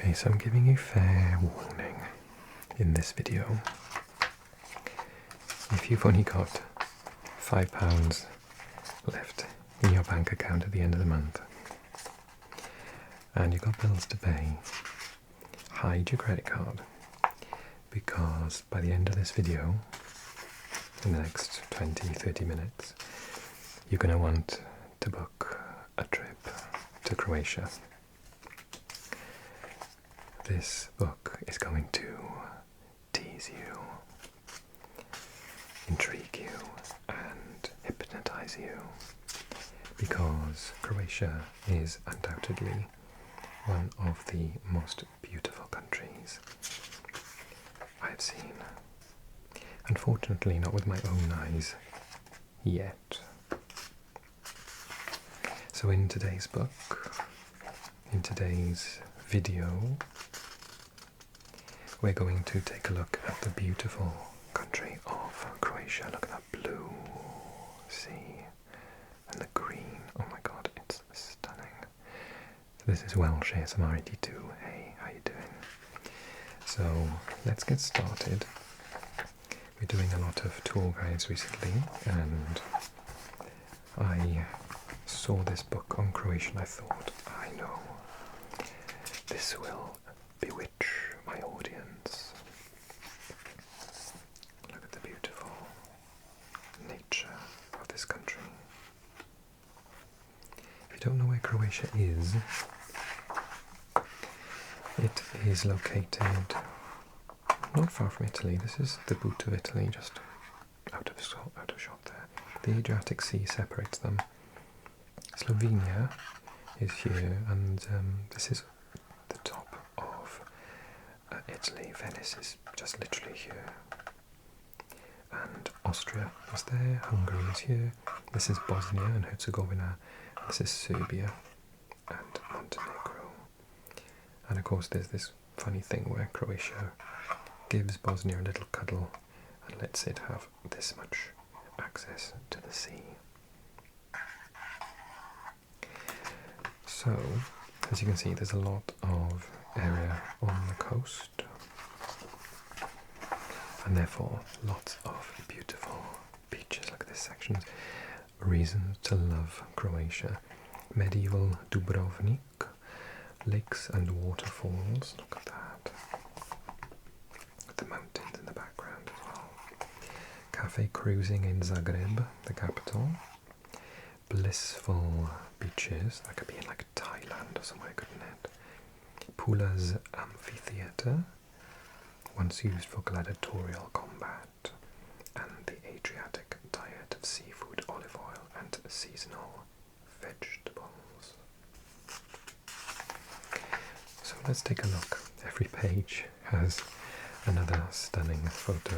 Okay, so I'm giving you fair warning in this video. If you've only got £5 left in your bank account at the end of the month and you've got bills to pay, hide your credit card, because by the end of this video, in the next 20-30 minutes, you're going to want to book a trip to Croatia. This book is going to tease you, intrigue you, and hypnotize you, because Croatia is undoubtedly one of the most beautiful countries I've seen. Unfortunately, not with my own eyes yet. So in today's book, in today's video, we're going to take a look at the beautiful country of Croatia. Look at that blue sea and the green. Oh my god, it's stunning. This is Welsh ASMR 82. Hey, how you doing? So let's get started. We're doing a lot of tour guides recently, and I saw this book on Croatian. I thought, I know, this will bewitch my audience. Look at the beautiful nature of this country. If you don't know where Croatia is, it is located not far from Italy. This is the boot of Italy, just out of shot there. The Adriatic Sea separates them. Slovenia is here, and this is the top of Italy. Venice is just literally here. And Austria is there, Hungary is here. This is Bosnia and Herzegovina. This is Serbia and Montenegro. And of course there's this funny thing where Croatia gives Bosnia a little cuddle and lets it have this much access to the sea. So, as you can see, there's a lot of area on the coast, and therefore lots of beautiful beaches. Look at this section. Reasons to love Croatia. Medieval Dubrovnik, lakes and waterfalls. Look at that. The mountains in the background as well. Cafe cruising in Zagreb, the capital. Blissful beaches. That could be in like Thailand or somewhere, couldn't it? Pula's amphitheatre, once used for gladiatorial combat. And the Adriatic diet of seafood, olive oil, and seasonal vegetables. So let's take a look. Every page has another stunning photo.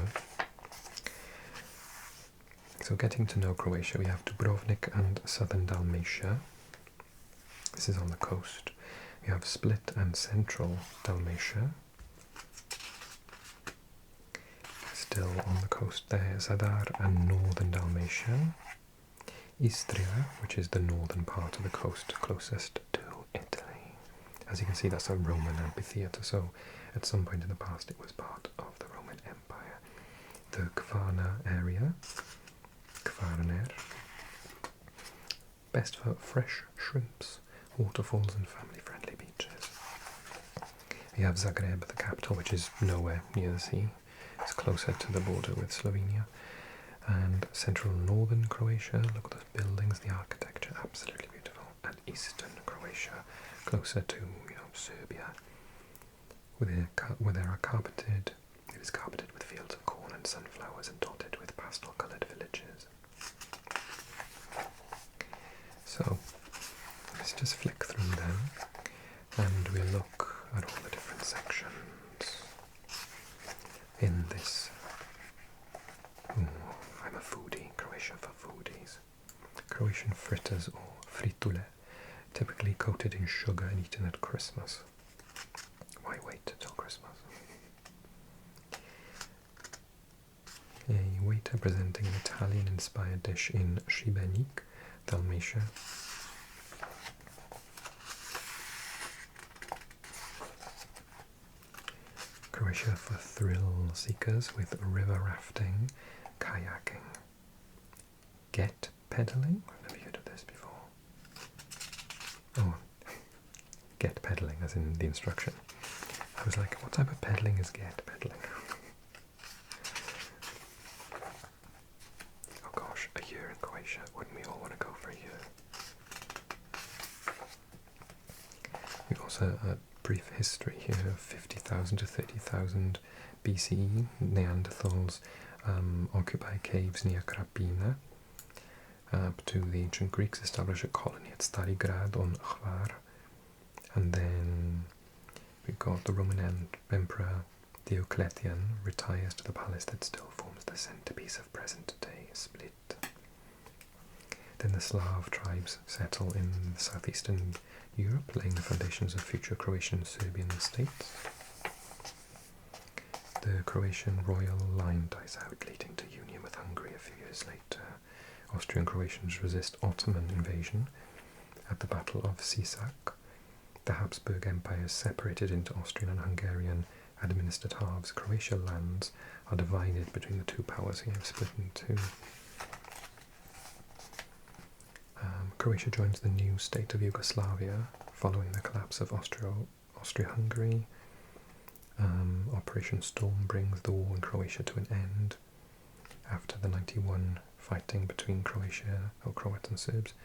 So getting to know Croatia, we have Dubrovnik and southern Dalmatia. This is on the coast. We have Split and central Dalmatia. Still on the coast there, Zadar and northern Dalmatia. Istria, which is the northern part of the coast closest to Italy. As you can see, that's a Roman amphitheatre, so at some point in the past it was part of the Roman Empire. The Kvarner area, Kvarner, best for fresh shrimps, waterfalls and family-friendly beaches. We have Zagreb, the capital, which is nowhere near the sea. It's closer to the border with Slovenia. And central northern Croatia, look at those buildings, the architecture, absolutely beautiful. And eastern Croatia, closer to Serbia, where there are carpeted, it is carpeted with fields of corn and sunflowers and dotted with pastel-coloured villages. So let's just flick through them and we'll look at all the different sections in this. Ooh, I'm a foodie. Croatia for foodies. Croatian fritters or fritule, typically coated in sugar and eaten at Christmas. Why wait till Christmas? A waiter presenting an Italian-inspired dish in Šibenik, Dalmatia. Croatia for thrill seekers with river rafting, kayaking, get pedaling. I've never heard of this before. Oh, get pedaling, as in the instruction. I was like, what type of pedaling is get pedaling? Oh gosh, a year in Croatia. Wouldn't we all want to go for a year? We've also a brief history here of 50,000 to 30,000 BCE. Neanderthals occupy caves near Krapina. Up to the ancient Greeks establish a colony at Starigrad on Hvar. And then we've got the Roman Emperor Diocletian retires to the palace that still forms the centerpiece of present-day Split. Then the Slav tribes settle in southeastern Europe, laying the foundations of future Croatian Serbian states. The Croatian royal line dies out, leading to union with Hungary a few years later. Austrian Croatians resist Ottoman invasion at the Battle of Sisak. The Habsburg Empire is separated into Austrian and Hungarian administered halves. Croatia lands are divided between the two powers, here split in two. Croatia joins the new state of Yugoslavia following the collapse of Austria-Hungary. Operation Storm brings the war in Croatia to an end after the 91 fighting between Croats and Serbs.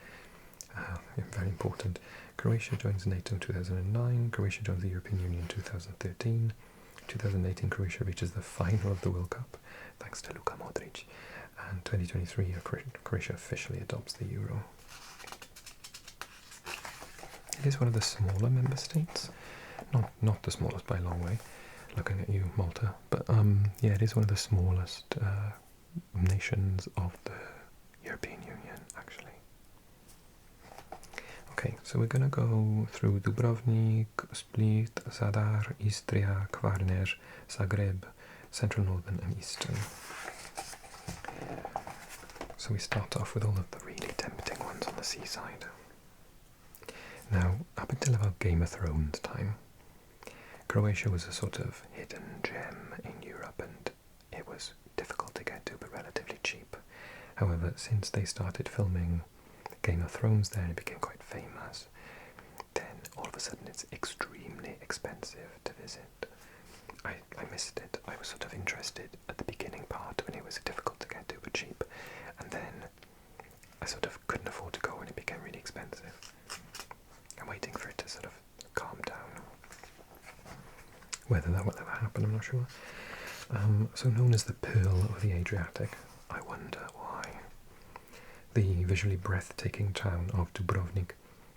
Very important. Croatia joins NATO in 2009. Croatia joins the European Union in 2013. 2018, Croatia reaches the final of the World Cup, thanks to Luka Modric. And 2023, Croatia officially adopts the Euro. It is one of the smaller member states. Not the smallest by a long way, looking at you, Malta. But yeah, it is one of the smallest nations of the European Union, actually. Okay, so we're going to go through Dubrovnik, Split, Zadar, Istria, Kvarner, Zagreb, Central, Northern and Eastern. So we start off with all of the really tempting ones on the seaside. Now, up until about Game of Thrones time, Croatia was a sort of hidden gem in Europe, and it was difficult to get to but relatively cheap. However, since they started filming Game of Thrones there and it became quite famous, then all of a sudden it's extremely expensive to visit. I missed it. I was sort of interested at the beginning part when it was difficult to get to but cheap, and then I sort of couldn't afford to go and it became really expensive. I'm waiting for it to sort of calm down. Whether that will ever happen, I'm not sure. So known as the Pearl of the Adriatic, I wonder why. The visually breathtaking town of Dubrovnik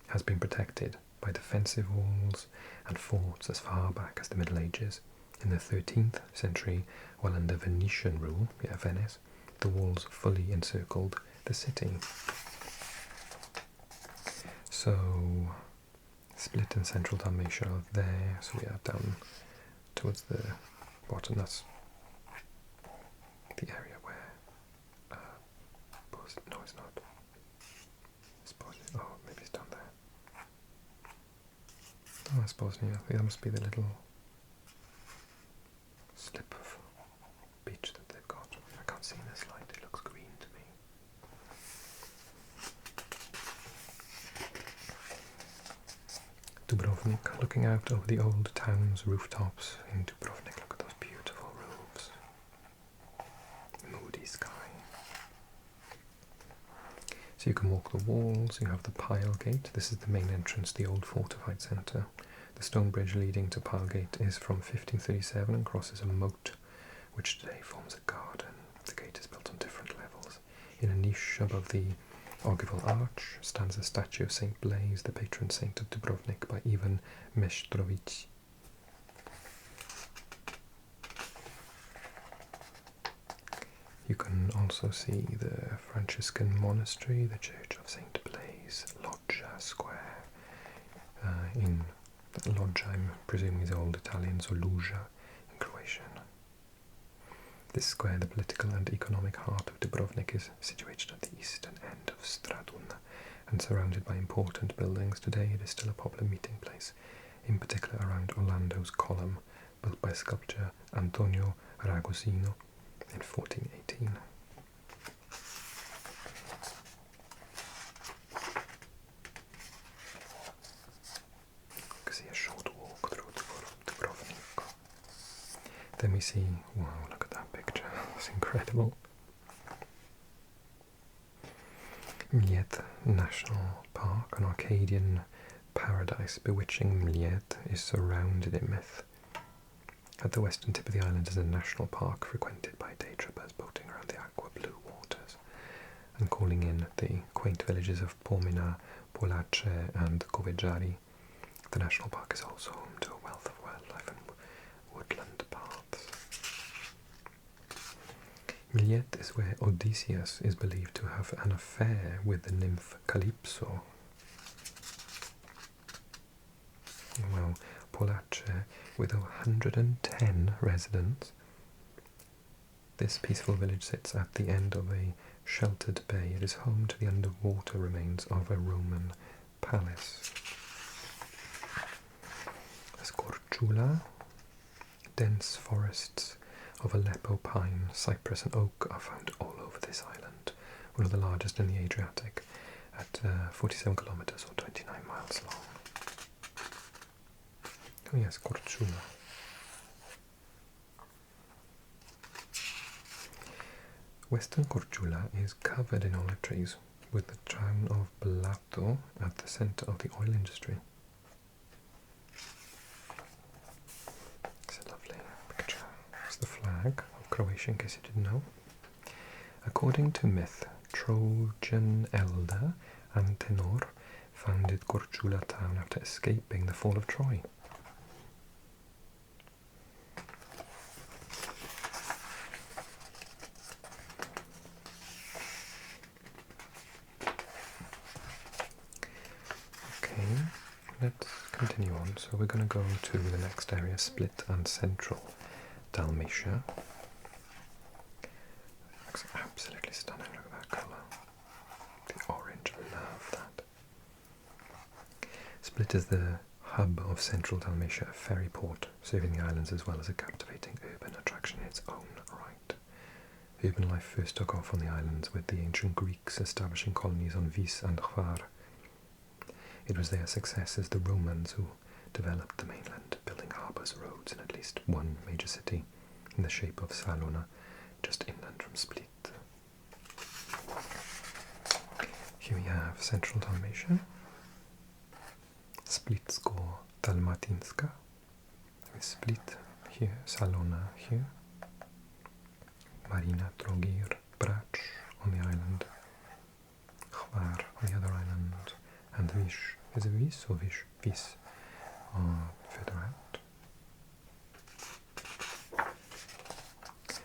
has been protected by defensive walls and forts as far back as the Middle Ages. In the 13th century, while under Venetian rule, Venice, the walls fully encircled the city. So, Split and Central Dalmatia are there, so we are down towards the bottom. That's the area where no, it's not. Oh, maybe it's down there. Oh, that's Bosnia. I think that must be the little slip of beach that they've got. I can't see in this light. It looks green to me. Dubrovnik, looking out over the old town's rooftops in Dubrovnik. Look at those beautiful roofs. Moody sky. So you can walk the walls, you have the Pile Gate. This is the main entrance to the old fortified centre. The stone bridge leading to Pile Gate is from 1537 and crosses a moat, which today forms a garden. The gate is built on different levels. In a niche above the ogival arch stands a statue of Saint Blaise, the patron saint of Dubrovnik, by Ivan Meštrović. You can also see the Franciscan monastery, the Church of St. Blaise, Loggia Square. In Loggia, I'm presuming is old Italian, so Luggia in Croatian. This square, the political and economic heart of Dubrovnik, is situated at the eastern end of Stradun and surrounded by important buildings. Today it is still a popular meeting place, in particular around Orlando's Column, built by sculptor Antonio Ragosino in 1418. You can see a short walk through Dubrovnik. Then we see, wow, look at that picture, it's incredible. Mljet National Park, an Arcadian paradise bewitching Mljet, is surrounded in myth. At the western tip of the island is a national park frequented by day trippers boating around the aqua blue waters and calling in the quaint villages of Pomina, Polace and Kovedjari. The national park is also home to a wealth of wildlife and woodland paths. Mljet is where Odysseus is believed to have an affair with the nymph Calypso. Well, Polace, with 110 residents, this peaceful village sits at the end of a sheltered bay. It is home to the underwater remains of a Roman palace. Scorchula, dense forests of Aleppo pine, cypress and oak are found all over this island, one of the largest in the Adriatic, at 47 kilometers or 29 miles long. Oh yes, Scorchula. Western Korčula is covered in olive trees, with the town of Blato at the centre of the oil industry. It's a lovely picture. It's the flag of Croatia, in case you didn't know. According to myth, Trojan elder Antenor founded Korčula town after escaping the fall of Troy. Let's continue on. So we're going to go to the next area, Split and Central Dalmatia. Looks absolutely stunning. Look at that colour. The orange, I love that. Split is the hub of Central Dalmatia, a ferry port serving the islands as well as a captivating urban attraction in its own right. Urban life first took off on the islands with the ancient Greeks establishing colonies on Vis and Kvar. It was their success as the Romans who developed the mainland, building harbours, roads, and at least one major city in the shape of Salona, just inland from Split. Here we have Central Dalmatia, Splitsko-Dalmatinska, with Split here, Salona here, Marina Trogir, Brač on the island, Hvar on the other island, and Vis. Is it Vis or Vis? Vis further out.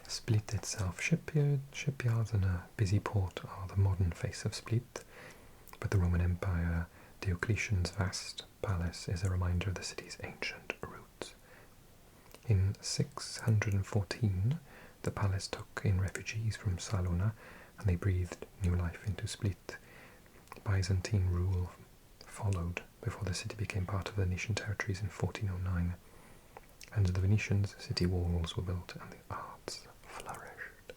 Split itself, shipyards and a busy port are the modern face of Split, but the Roman Empire, Diocletian's vast palace, is a reminder of the city's ancient roots. In 614, the palace took in refugees from Salona and they breathed new life into Split. Byzantine rule followed before the city became part of the Venetian territories in 1409. Under the Venetians, city walls were built and the arts flourished.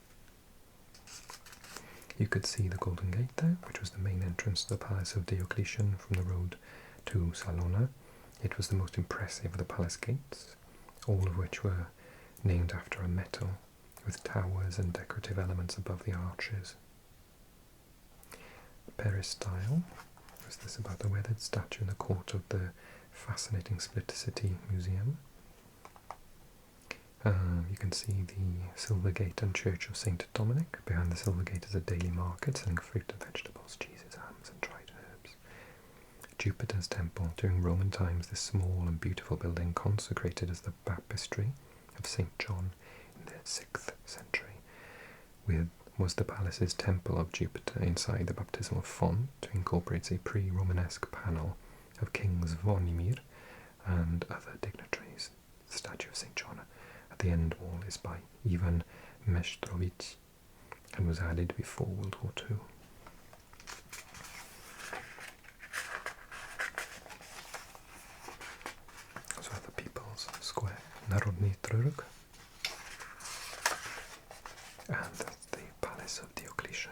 You could see the Golden Gate there, which was the main entrance to the palace of Diocletian from the road to Salona. It was the most impressive of the palace gates, all of which were named after a metal, with towers and decorative elements above the arches. Peristyle. Was this about the weathered statue in the court of the fascinating Split City Museum? You can see the Silver Gate and Church of St. Dominic. Behind the Silver Gate is a daily market selling fruit and vegetables, cheeses, hams and dried herbs. Jupiter's temple. During Roman times, this small and beautiful building, consecrated as the baptistry of St. John in the 6th century, was the palace's temple of Jupiter. Inside the baptismal font incorporates a pre-Romanesque panel of King Zvonimir and other dignitaries. The statue of St. John at the end wall is by Ivan Meshtrovic and was added before World War II. So the People's Square. Narodny Trg, and the Palace of Diocletian.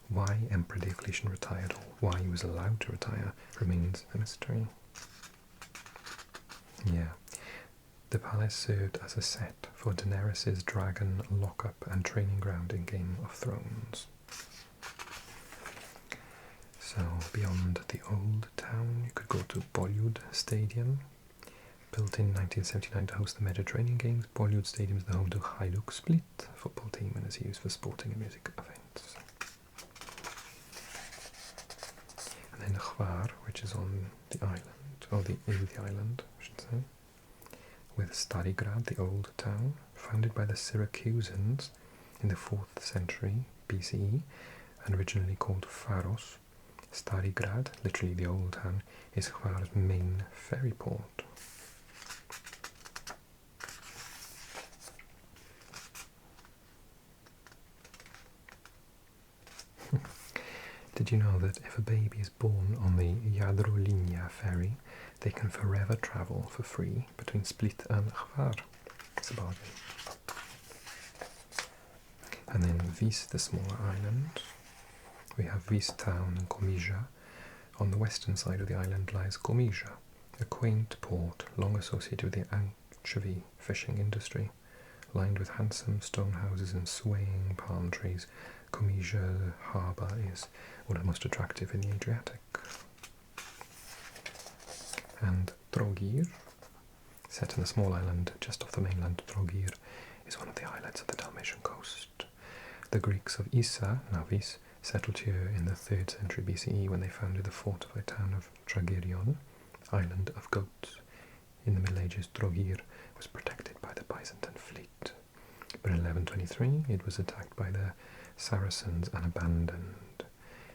Why Emperor Diocletian retired, or why he was allowed to retire, remains a mystery. Yeah, the palace served as a set for Daenerys' dragon lockup and training ground in Game of Thrones. So beyond the old town, you could go to Bolyud Stadium. Built in 1979 to host the Mediterranean Games, Bolyud Stadium is the home to Hajduk Split football team and is used for sporting and music events. And then Kvar, which is on the island, or in the island, I should say, with Starigrad, the old town, founded by the Syracusans in the 4th century BCE, and originally called Pharos. Starigrad, literally the old town, is Kvar's main ferry port. Did you know that if a baby is born on the Jadrolinia ferry, they can forever travel for free between Split and Kvar? It's a bargain. And then Vis, the smaller island. We have Vis town and Komija. On the western side of the island lies Komija, a quaint port long associated with the anchovy fishing industry. Lined with handsome stone houses and swaying palm trees, Komija harbour is one of the most attractive in the Adriatic. And Trogir, set in a small island just off the mainland, Trogir is one of the islets of the Dalmatian coast. The Greeks of Issa, now Vis, settled here in the 3rd century BCE when they founded the fortified town of Tragirion, island of goats. In the Middle Ages, Trogir was protected by the Byzantine fleet, but in 1123 it was attacked by the Saracens and abandoned.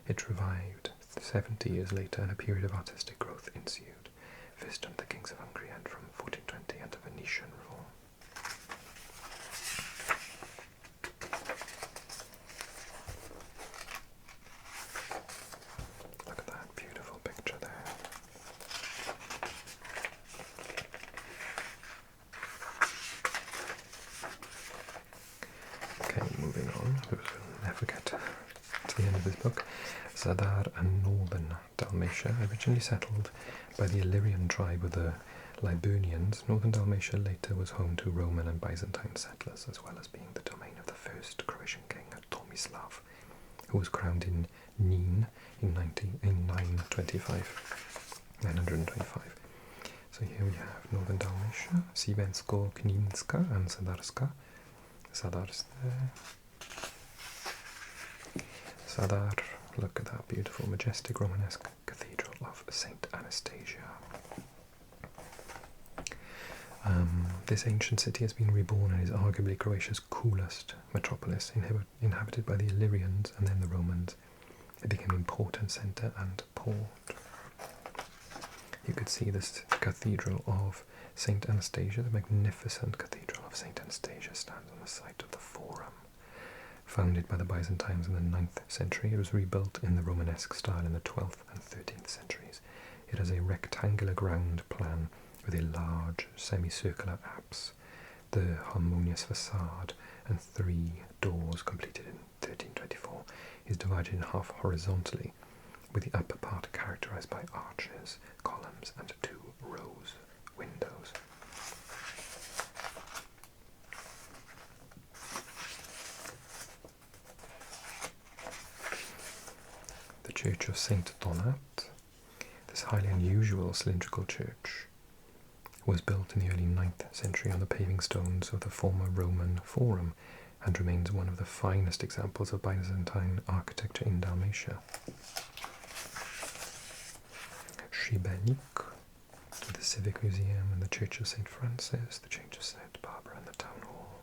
It revived 70 years later, and a period of artistic growth ensued, first under the kings of Hungary and from 1420 under Venetian rule. Look at that beautiful picture there. Okay, moving on. We'll never get to the end of this book. Zadar and northern Dalmatia, originally settled by the Illyrian tribe of the Liburnians. Northern Dalmatia later was home to Roman and Byzantine settlers, as well as being the domain of the first Croatian king, Tomislav, who was crowned in Nin in 925. So here we have northern Dalmatia, Sivensko-Kninska and Zadarska. Zadar's there. Zadar, look at that beautiful, majestic Romanesque cathedral of Saint Anastasia. This ancient city has been reborn and is arguably Croatia's coolest metropolis, inhabited by the Illyrians and then the Romans. It became an important centre and port. You could see this cathedral of Saint Anastasia, the magnificent cathedral of Saint Anastasia, stands on the site of the Forum. Founded by the Byzantines in the 9th century, it was rebuilt in the Romanesque style in the 12th and 13th centuries. It has a rectangular ground plan with a large semicircular apse, the harmonious facade, and 3 doors completed in 1324, is divided in half horizontally, with the upper part characterized by arches, columns, and 2 rows windows. The Church of Saint Donat, this highly unusual cylindrical church, was built in the early 9th century on the paving stones of the former Roman Forum and remains one of the finest examples of Byzantine architecture in Dalmatia. Šibenik, the Civic Museum and the Church of St. Francis, the Church of St. Barbara and the Town Hall.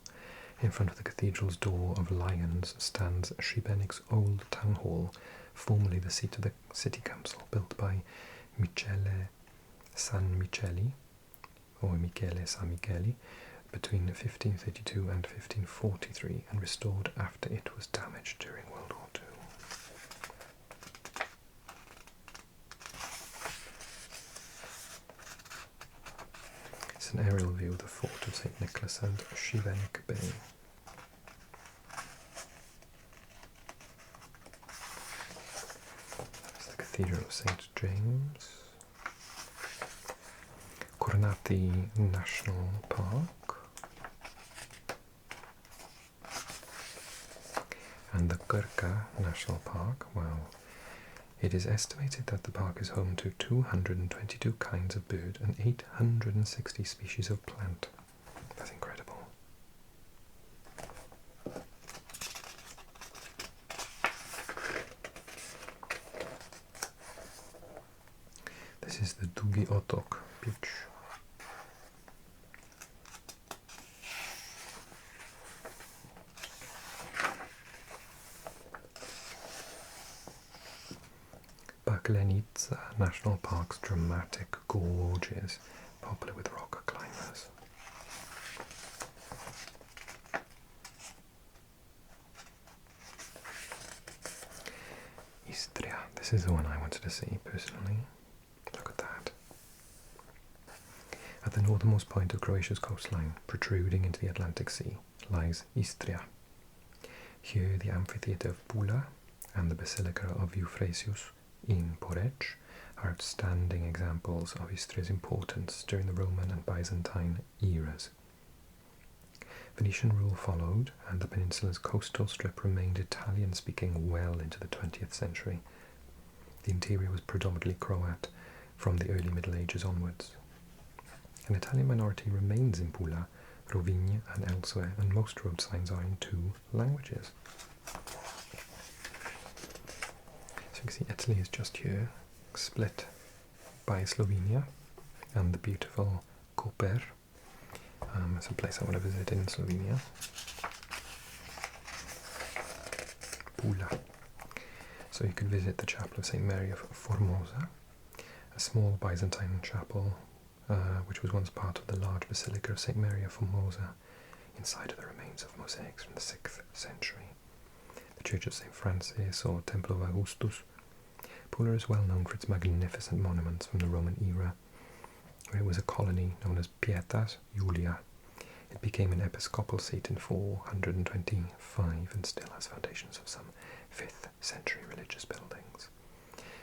In front of the cathedral's door of lions stands Šibenik's old town hall, formerly the seat of the city council, built by Michele San Micheli, or Michele San Micheli, between 1532 and 1543, and restored after it was damaged during World War II. an aerial view of the fort of St. Nicholas and Šibenik Bay. There's the Cathedral of St. James. Kornati National Park. And the Krka National Park. Wow. It is estimated that the park is home to 222 kinds of bird and 860 species of plant. That's incredible. This is the Dugi Otok beach. Baklenica National Park's dramatic gorges, popular with rock climbers. Istria, this is the one I wanted to see personally. Look at that. At the northernmost point of Croatia's coastline, protruding into the Atlantic Sea, lies Istria. Here the amphitheatre of Pula and the Basilica of Euphrasia in Poreč are outstanding examples of Istria's importance during the Roman and Byzantine eras. Venetian rule followed, and the peninsula's coastal strip remained Italian-speaking well into the 20th century. The interior was predominantly Croat from the early Middle Ages onwards. An Italian minority remains in Pula, Rovigny and elsewhere, and most road signs are in 2 languages. You can see Italy is just here, split by Slovenia and the beautiful Koper. It's a place I want to visit in Slovenia. Pula. So you could visit the chapel of St. Mary of Formosa, a small Byzantine chapel which was once part of the large Basilica of St. Mary of Formosa, inside of the remains of mosaics from the 6th century. The Church of St. Francis or Temple of Augustus. Pula is well known for its magnificent monuments from the Roman era, where it was a colony known as Pietas Julia. It became an episcopal seat in 425 and still has foundations of some 5th century religious buildings.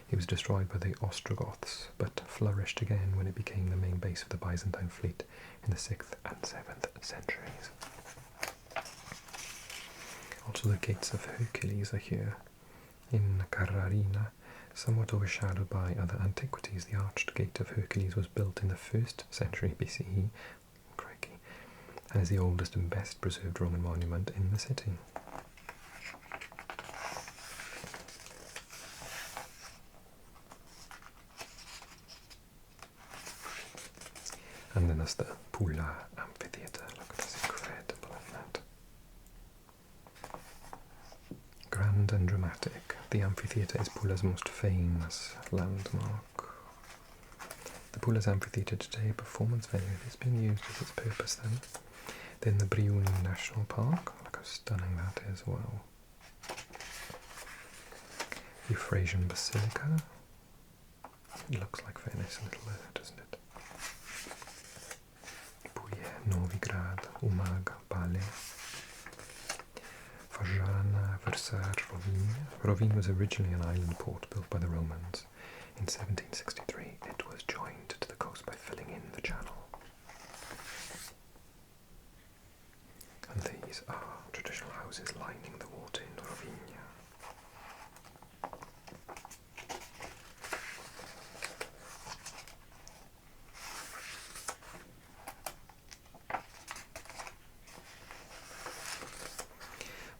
It was destroyed by the Ostrogoths, but flourished again when it became the main base of the Byzantine fleet in the 6th and 7th centuries. Also the Gates of Hercules are here. In Carrarina, somewhat overshadowed by other antiquities, the Arched Gate of Hercules was built in the 1st century BCE, crikey, and is the oldest and best preserved Roman monument in the city. And then there's the Pula Amphitheatre. Look at this, incredible, isn't it? Grand and dramatic. The amphitheatre is Pula's most famous landmark. The Pula's amphitheatre today, a performance venue, is being used as its purpose then. Then the Brioni National Park. Look how stunning that is, wow. Euphrasia Basilica. It looks like Venice a little bit, doesn't it? Novigrad, Umag, Bale, Fažana, Versar, Rovin. Rovin was originally an island port built by the Romans. In 1763 it was joined to the coast by filling in the channel. And these are traditional houses lining the water in Rovin.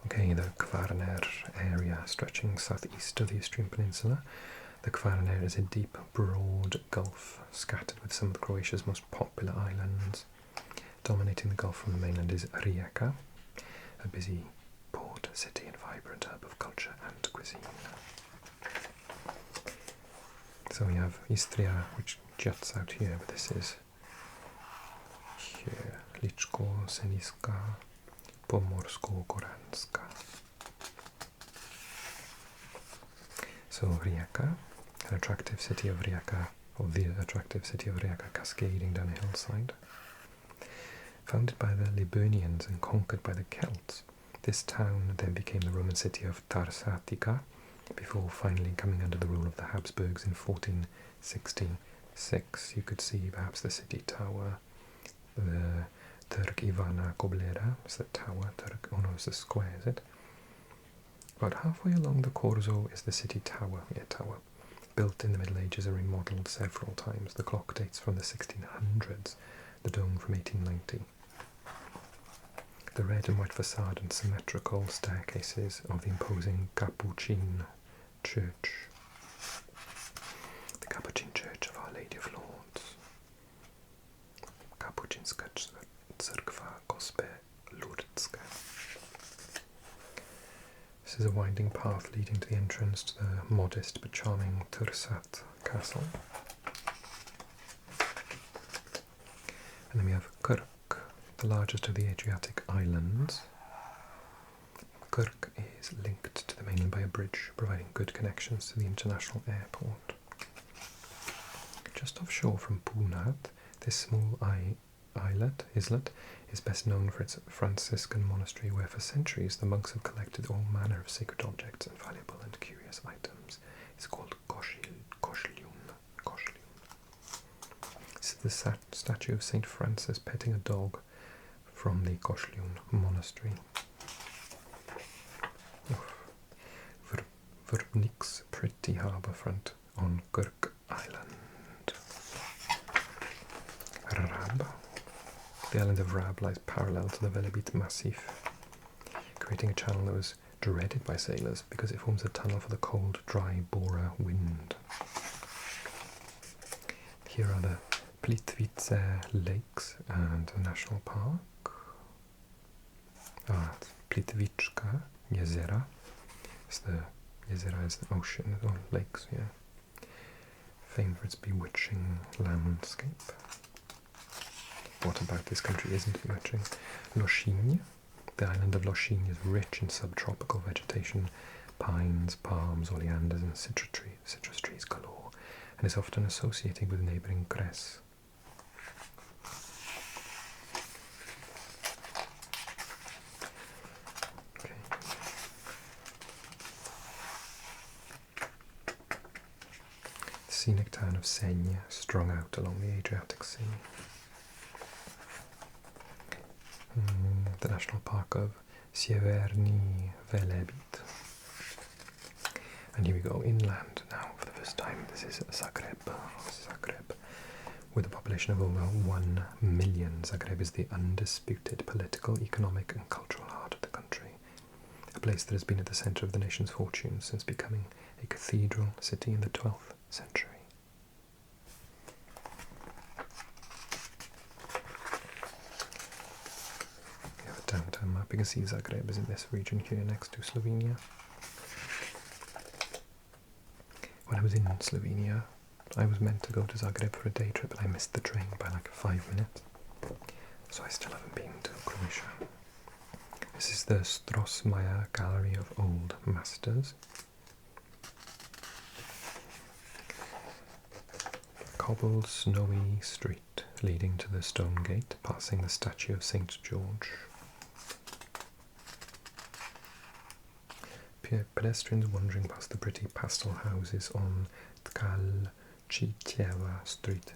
Okay, the Kvarner area stretching southeast of the Istrian Peninsula. The Kvarner is a deep, broad gulf scattered with some of Croatia's most popular islands. Dominating the gulf from the mainland is Rijeka, a busy port city and vibrant hub of culture and cuisine. So we have Istria, which juts out here, but this is here, Ličko, Seniska, Pomorsko-Goranska. So Rijeka, an attractive city of Rijeka, or the attractive city of Rijeka, cascading down a hillside. Founded by the Liburnians and conquered by the Celts, this town then became the Roman city of Tarsatica, before finally coming under the rule of the Habsburgs in 1466. You could see perhaps the city tower, the Turk Ivana Koblera, is the tower, oh no, it's the square, is it? About halfway along the Corso is the city tower, built in the Middle Ages and remodelled several times. The clock dates from the 1600s, the dome from 1890. The red and white facade and symmetrical staircases of the imposing Capuchin Church. The Capuchin Church of Our Lady of Lords. Capuchinska Cerkva Gospe-Lurdzka. This is a winding path leading to the entrance to the modest but charming Tursat Castle. And then we have Krk, the largest of the Adriatic islands. Krk is linked to the mainland by a bridge, providing good connections to the international airport. Just offshore from Punat, this small islet is best known for its Franciscan monastery, where for centuries the monks have collected all manner of sacred objects and valuable and curious items. It's called Koshlyun. This is the statue of Saint Francis petting a dog from the Koshlyun monastery. Dubrovnik's pretty harbour front on Krk Island. Rab. The island of Rab lies parallel to the Velebit Massif, creating a channel that was dreaded by sailors because it forms a tunnel for the cold, dry Bora wind. Here are the Plitvice Lakes and the National Park. It's Plitvička Jezera. Jezera is the ocean, or lakes, yeah. Famed for its bewitching landscape. What about this country isn't bewitching? Lošinj. The island of Lošinj is rich in subtropical vegetation, pines, palms, oleanders and citrus trees galore, and is often associated with neighbouring Kres. Okay. The scenic town of Senj, strung out along the Adriatic Sea. The National Park of Sjeverni Velebit. And here we go, inland now for the first time. This is Zagreb. With a population of over 1 million, Zagreb is the undisputed political, economic and cultural heart of the country. A place that has been at the centre of the nation's fortunes since becoming a cathedral city in the 12th century. Downtown map. You can see Zagreb is in this region here next to Slovenia. When I was in Slovenia, I was meant to go to Zagreb for a day trip, but I missed the train by like 5 minutes. So I still haven't been to Croatia. This is the Strosmayer Gallery of Old Masters. Cobbled, snowy street leading to the stone gate, passing the statue of St. George. Pedestrians wandering past the pretty pastel houses on Tkalchiteva Street.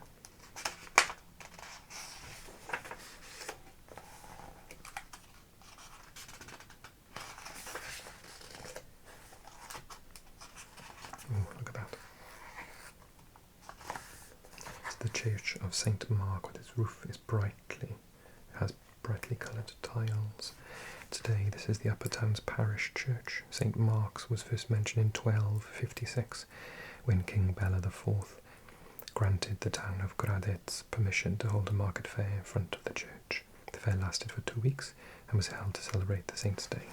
Oh, look at that. It's the Church of St. Mark, with its roof is has brightly coloured tiles. Today, this is the Upper Town's parish church. St. Mark's was first mentioned in 1256, when King Bela IV granted the town of Gradec permission to hold a market fair in front of the church. The fair lasted for 2 weeks and was held to celebrate the saint's day.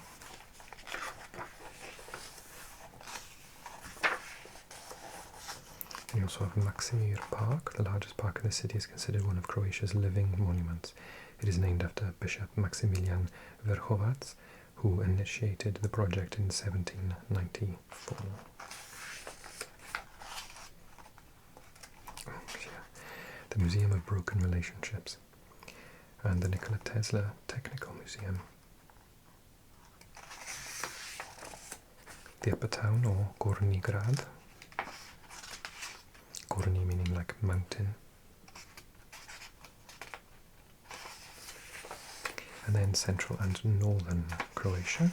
And you also have Maksimir Park. The largest park in the city is considered one of Croatia's living monuments. It is named after Bishop Maximilian Verhovac, who initiated the project in 1794. The Museum of Broken Relationships. and the Nikola Tesla Technical Museum. The upper town, or Gorni Grad, Gorni meaning like mountain. And then central and northern Croatia,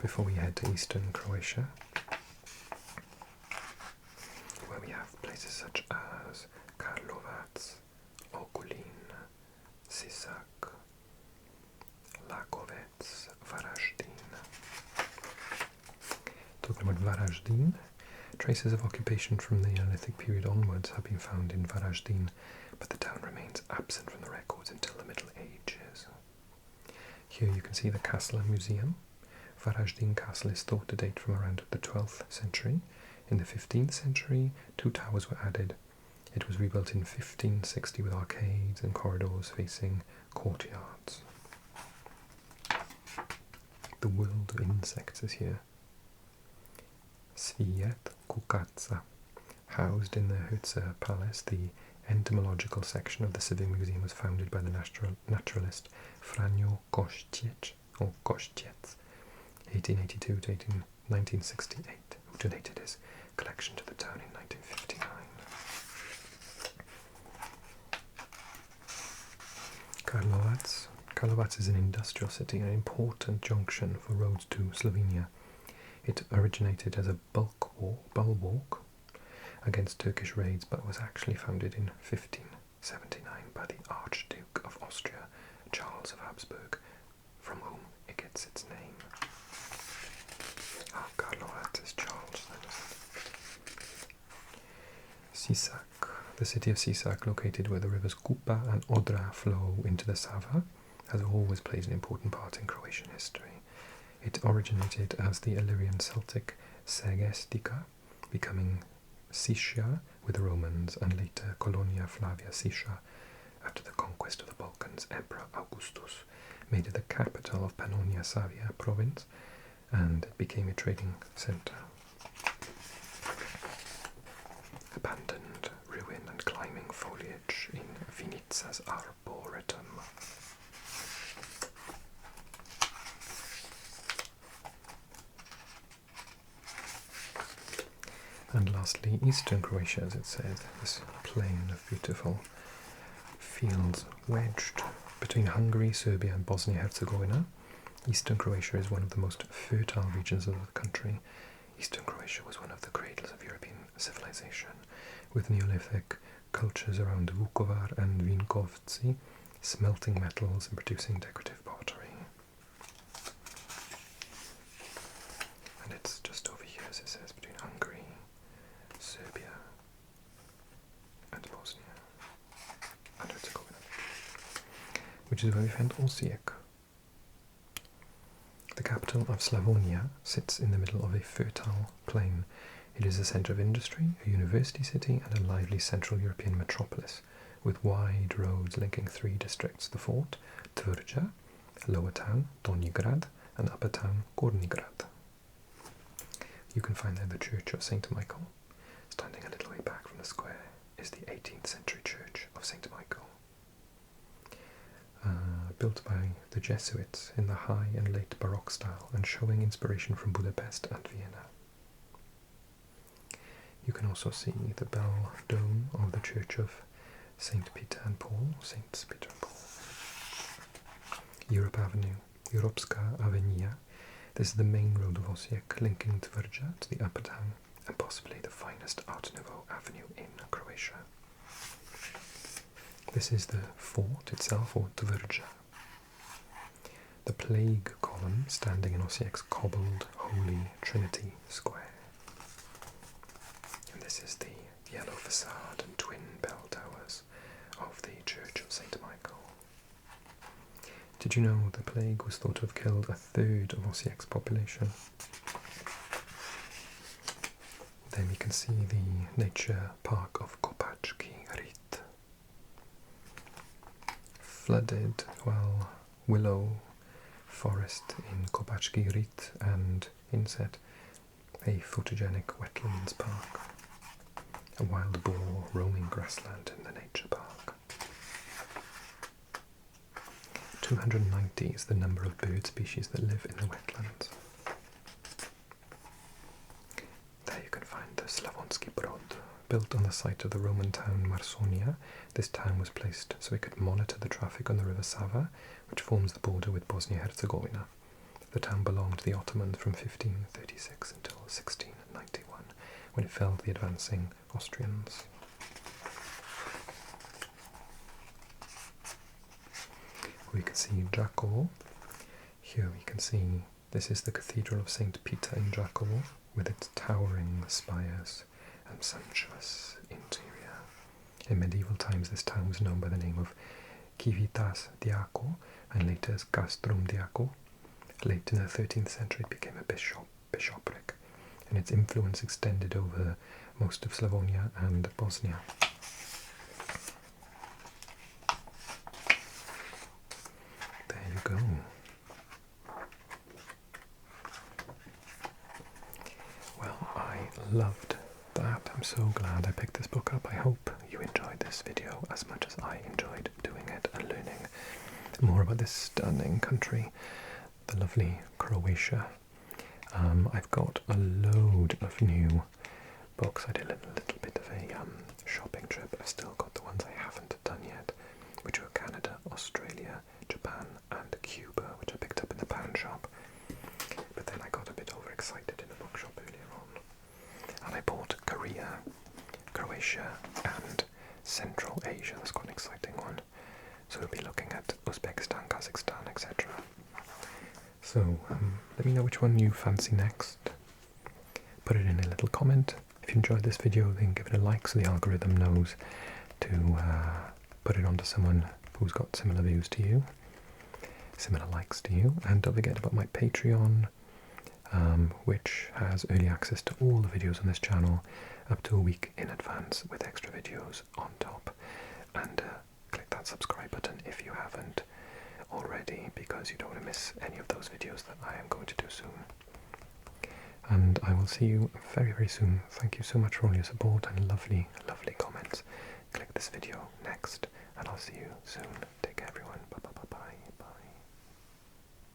before we head to eastern Croatia, where we have places such as Karlovac, Ogulin, Sisak, Lakovec, Varaždin. Talking about Varaždin, traces of occupation from the Neolithic period onwards have been found in Varaždin, but the town remains absent from the records until the Middle Ages. Here you can see the Castle Museum. Varaždin Castle is thought to date from around the 12th century. In the 15th century, 2 towers were added. It was rebuilt in 1560 with arcades and corridors facing courtyards. The world of insects is here. Sviet Kukaca. Housed in the Herzer Palace, the entomological section of the Civic Museum was founded by the naturalist Franjo Kościec, or Kościec, 1882 to 1968, who donated his collection to the town in 1959. Karlovac. Karlovac is an industrial city and an important junction for roads to Slovenia. It originated as a bulwark against Turkish raids, but was actually founded in 1579 by the Archduke of Austria, Charles of Habsburg, from whom it gets its name. Karlovac is Charles, then, isn't it? Sisak. The city of Sisak, located where the rivers Kupa and Odra flow into the Sava, has always played an important part in Croatian history. It originated as the Illyrian Celtic Segestica, becoming Sicia with the Romans, and later Colonia Flavia Sicia. After the conquest of the Balkans, Emperor Augustus made it the capital of Pannonia Savia province, and it became a trading centre. Abandoned ruin and climbing foliage in Vinica's Arboretum. And lastly, eastern Croatia, as it said, this plain of beautiful fields wedged between Hungary, Serbia and Bosnia-Herzegovina. Eastern Croatia is one of the most fertile regions of the country. Eastern Croatia was one of the cradles of European civilization, with Neolithic cultures around Vukovar and Vinkovci, smelting metals and producing decorative pottery. And it's just over here, as it says, between Hungary, Serbia and Bosnia and Herzegovina, which is where we found Osijek. The capital of Slavonia sits in the middle of a fertile plain. It is a centre of industry, a university city and a lively Central European metropolis, with wide roads linking 3 districts: the fort, Tvrđa, lower town, Donji Grad, and upper town, Gornji Grad. You can find there the Church of St. Michael. Standing a little way back from the square is the 18th century Church of St. Michael, built by the Jesuits in the high and late Baroque style and showing inspiration from Budapest and Vienna. You can also see the bell dome of the Church of St. Peter and Paul, Saints Peter and Paul. Europe Avenue, Europska Avenija. This is the main road of Osijek, linking Tvrđa to the upper town, and possibly the finest Art Nouveau avenue in Croatia. This is the fort itself, or Tvrđa. The plague column standing in Osijek's cobbled Holy Trinity Square. And this is the yellow facade and twin bell towers of the Church of St. Michael. Did you know the plague was thought to have killed 1/3 of Osijek's population? Then you can see the nature park of Kopački Rit. Flooded, willow forest in Kopački Rit and inset a photogenic wetlands park. A wild boar roaming grassland in the nature park. 290 is the number of bird species that live in the wetlands. There you can find the Slavonski Brod. Built on the site of the Roman town Marsonia, this town was placed so it could monitor the traffic on the river Sava, which forms the border with Bosnia-Herzegovina. The town belonged to the Ottomans from 1536 until 1691, when it fell to the advancing Austrians. We can see Đakovo. Here we can see this is the Cathedral of St. Peter in Đakovo, with its towering spires and sumptuous interior. In medieval times this town was known by the name of Civitas Diaco and later as Castrum Diaco. Late in the 13th century it became a bishopric, and its influence extended over most of Slavonia and Bosnia. There you go. Well, I loved that. I'm so glad I picked this book up. I hope you enjoyed this video as much as I enjoyed doing it and learning more about this stunning country, the lovely Croatia. I've got a load of new books. I did a little bit of a shopping trip. I've still got the ones I haven't done yet, which are Canada, Australia, Japan and Cuba, which I picked up in the pound shop. But then I got a bit overexcited in the bookshop earlier on, and I bought Korea, Croatia and Central Asia. That's quite an exciting one. So we'll be looking at Uzbekistan, Kazakhstan, etc. So let me know which one you fancy next. Put it in a little comment. If you enjoyed this video, then give it a like so the algorithm knows to put it onto someone who's got similar views to you, similar likes to you. And don't forget about my Patreon, which has early access to all the videos on this channel up to a week in advance with extra videos on top. And click that subscribe button if you haven't already, because you don't want to miss any of those videos that I am going to do soon. And I will see you very, very soon. Thank you so much for all your support and lovely, lovely comments. Click this video next, and I'll see you soon. Take care, everyone. Bye, bye, bye, bye.